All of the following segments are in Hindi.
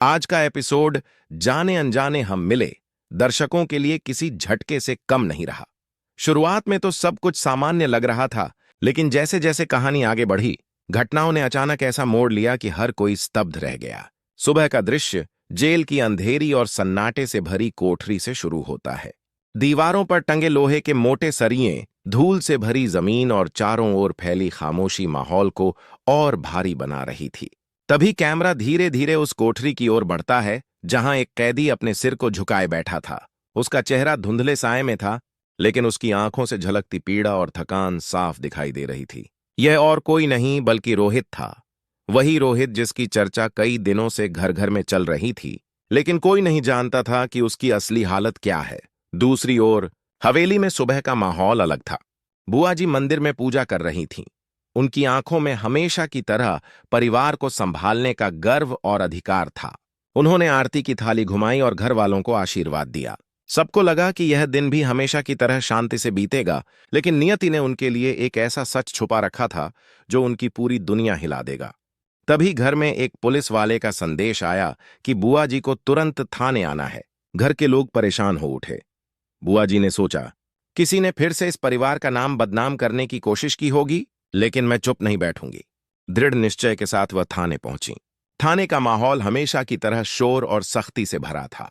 आज का एपिसोड जाने अनजाने हम मिले दर्शकों के लिए किसी झटके से कम नहीं रहा। शुरुआत में तो सब कुछ सामान्य लग रहा था, लेकिन जैसे जैसे कहानी आगे बढ़ी, घटनाओं ने अचानक ऐसा मोड़ लिया कि हर कोई स्तब्ध रह गया। सुबह का दृश्य जेल की अंधेरी और सन्नाटे से भरी कोठरी से शुरू होता है। दीवारों पर टंगे लोहे के मोटे सरिये, धूल से भरी जमीन और चारों ओर फैली खामोशी माहौल को और भारी बना रही थी। तभी कैमरा धीरे धीरे उस कोठरी की ओर बढ़ता है जहां एक कैदी अपने सिर को झुकाए बैठा था। उसका चेहरा धुंधले साए में था, लेकिन उसकी आंखों से झलकती पीड़ा और थकान साफ दिखाई दे रही थी। यह और कोई नहीं बल्कि रोहित था। वही रोहित जिसकी चर्चा कई दिनों से घर घर में चल रही थी, लेकिन कोई नहीं जानता था कि उसकी असली हालत क्या है। दूसरी ओर हवेली में सुबह का माहौल अलग था। बुआ जी मंदिर में पूजा कर रही थीं। उनकी आंखों में हमेशा की तरह परिवार को संभालने का गर्व और अधिकार था। उन्होंने आरती की थाली घुमाई और घर वालों को आशीर्वाद दिया। सबको लगा कि यह दिन भी हमेशा की तरह शांति से बीतेगा, लेकिन नियति ने उनके लिए एक ऐसा सच छुपा रखा था जो उनकी पूरी दुनिया हिला देगा। तभी घर में एक पुलिस वाले का संदेश आया कि बुआ जी को तुरंत थाने आना है। घर के लोग परेशान हो उठे। बुआ जी ने सोचा, किसी ने फिर से इस परिवार का नाम बदनाम करने की कोशिश की होगी, लेकिन मैं चुप नहीं बैठूंगी। दृढ़ निश्चय के साथ वह थाने पहुंची। थाने का माहौल हमेशा की तरह शोर और सख्ती से भरा था।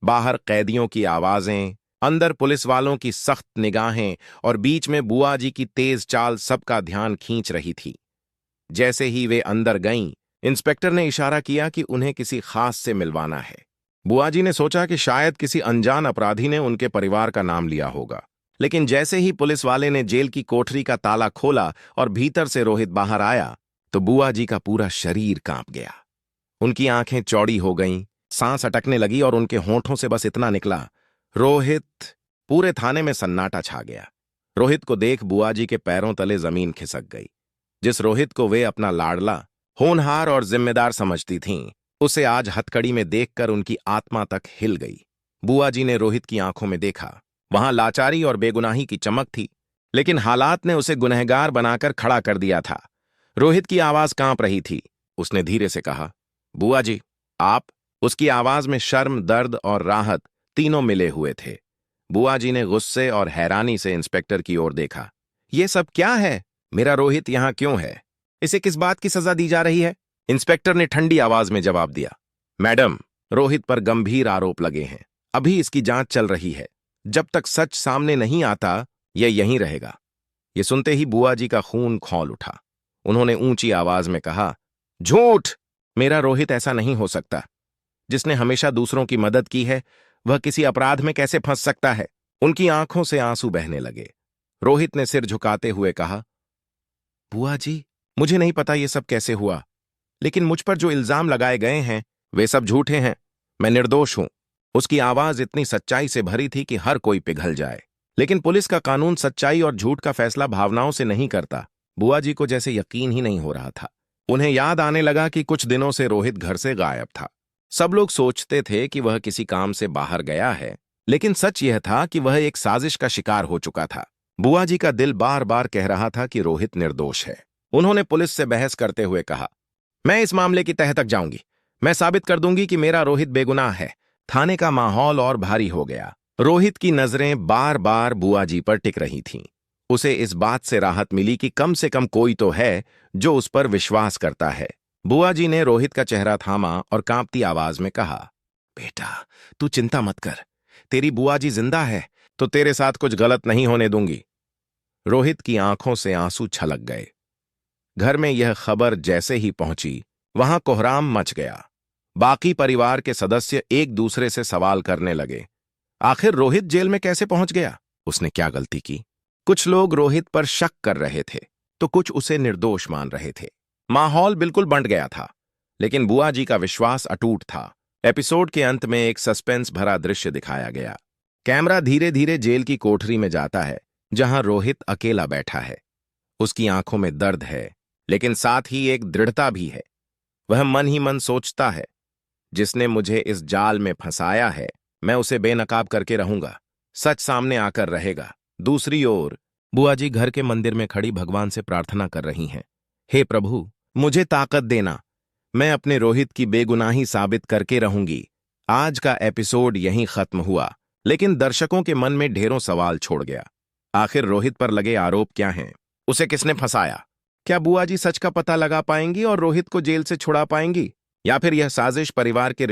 बाहर कैदियों की आवाजें, अंदर पुलिस वालों की सख्त निगाहें और बीच में बुआ जी की तेज चाल सबका ध्यान खींच रही थी। जैसे ही वे अंदर गईं, इंस्पेक्टर ने इशारा किया कि उन्हें किसी खास से मिलवाना है। बुआ जी ने सोचा कि शायद किसी अनजान अपराधी ने उनके परिवार का नाम लिया होगा, लेकिन जैसे ही पुलिस वाले ने जेल की कोठरी का ताला खोला और भीतर से रोहित बाहर आया, तो बुआ जी का पूरा शरीर कांप गया। उनकी आंखें चौड़ी हो गईं, सांस अटकने लगी और उनके होंठों से बस इतना निकला, रोहित। पूरे थाने में सन्नाटा छा गया। रोहित को देख बुआ जी के पैरों तले जमीन खिसक गई। जिस रोहित को वे अपना लाडला, होनहार और जिम्मेदार समझती थीं, उसे आज हथकड़ी में देखकर उनकी आत्मा तक हिल गई। बुआ जी ने रोहित की आंखों में देखा। वहां लाचारी और बेगुनाही की चमक थी, लेकिन हालात ने उसे गुनहगार बनाकर खड़ा कर दिया था। रोहित की आवाज कांप रही थी। उसने धीरे से कहा, बुआ जी, आप। उसकी आवाज में शर्म, दर्द और राहत तीनों मिले हुए थे। बुआ जी ने गुस्से और हैरानी से इंस्पेक्टर की ओर देखा। ये सब क्या है? मेरा रोहित यहां क्यों है? इसे किस बात की सजा दी जा रही है? इंस्पेक्टर ने ठंडी आवाज में जवाब दिया, मैडम, रोहित पर गंभीर आरोप लगे हैं। अभी इसकी जांच चल रही है। जब तक सच सामने नहीं आता, यह यहीं रहेगा। यह सुनते ही बुआ जी का खून खौल उठा। उन्होंने ऊंची आवाज में कहा, झूठ! मेरा रोहित ऐसा नहीं हो सकता। जिसने हमेशा दूसरों की मदद की है, वह किसी अपराध में कैसे फंस सकता है? उनकी आंखों से आंसू बहने लगे। रोहित ने सिर झुकाते हुए कहा, बुआ जी, मुझे नहीं पता यह सब कैसे हुआ, लेकिन मुझ पर जो इल्जाम लगाए गए हैं वे सब झूठे हैं। मैं निर्दोष हूं। उसकी आवाज इतनी सच्चाई से भरी थी कि हर कोई पिघल जाए। लेकिन पुलिस का कानून सच्चाई और झूठ का फैसला भावनाओं से नहीं करता। बुआ जी को जैसे यकीन ही नहीं हो रहा था। उन्हें याद आने लगा कि कुछ दिनों से रोहित घर से गायब था। सब लोग सोचते थे कि वह किसी काम से बाहर गया है, लेकिन सच यह था कि वह एक साजिश का शिकार हो चुका था। बुआ जी का दिल बार बार कह रहा था कि रोहित निर्दोष है। उन्होंने पुलिस से बहस करते हुए कहा, मैं इस मामले की तह तक जाऊंगी। मैं साबित कर दूंगी कि मेरा रोहित बेगुनाह है। थाने का माहौल और भारी हो गया। रोहित की नजरें बार बार बुआ जी पर टिक रही थीं। उसे इस बात से राहत मिली कि कम से कम कोई तो है जो उस पर विश्वास करता है। बुआ जी ने रोहित का चेहरा थामा और कांपती आवाज में कहा, बेटा, तू चिंता मत कर। तेरी बुआ जी जिंदा है तो तेरे साथ कुछ गलत नहीं होने दूंगी। रोहित की आंखों से आंसू छलक गए। घर में यह खबर जैसे ही पहुंची, वहां कोहराम मच गया। बाकी परिवार के सदस्य एक दूसरे से सवाल करने लगे, आखिर रोहित जेल में कैसे पहुंच गया? उसने क्या गलती की? कुछ लोग रोहित पर शक कर रहे थे, तो कुछ उसे निर्दोष मान रहे थे। माहौल बिल्कुल बंट गया था, लेकिन बुआ जी का विश्वास अटूट था। एपिसोड के अंत में एक सस्पेंस भरा दृश्य दिखाया गया। कैमरा धीरे धीरे जेल की कोठरी में जाता है, जहां रोहित अकेला बैठा है। उसकी आंखों में दर्द है, लेकिन साथ ही एक दृढ़ता भी है। वह मन ही मन सोचता है, जिसने मुझे इस जाल में फंसाया है, मैं उसे बेनकाब करके रहूंगा। सच सामने आकर रहेगा। दूसरी ओर बुआ जी घर के मंदिर में खड़ी भगवान से प्रार्थना कर रही हैं, हे प्रभु, मुझे ताकत देना। मैं अपने रोहित की बेगुनाही साबित करके रहूंगी। आज का एपिसोड यहीं खत्म हुआ, लेकिन दर्शकों के मन में ढेरों सवाल छोड़ गया। आखिर रोहित पर लगे आरोप क्या हैं? उसे किसने फंसाया? क्या बुआ जी सच का पता लगा पाएंगी और रोहित को जेल से छुड़ा पाएंगी, या फिर यह साजिश परिवार के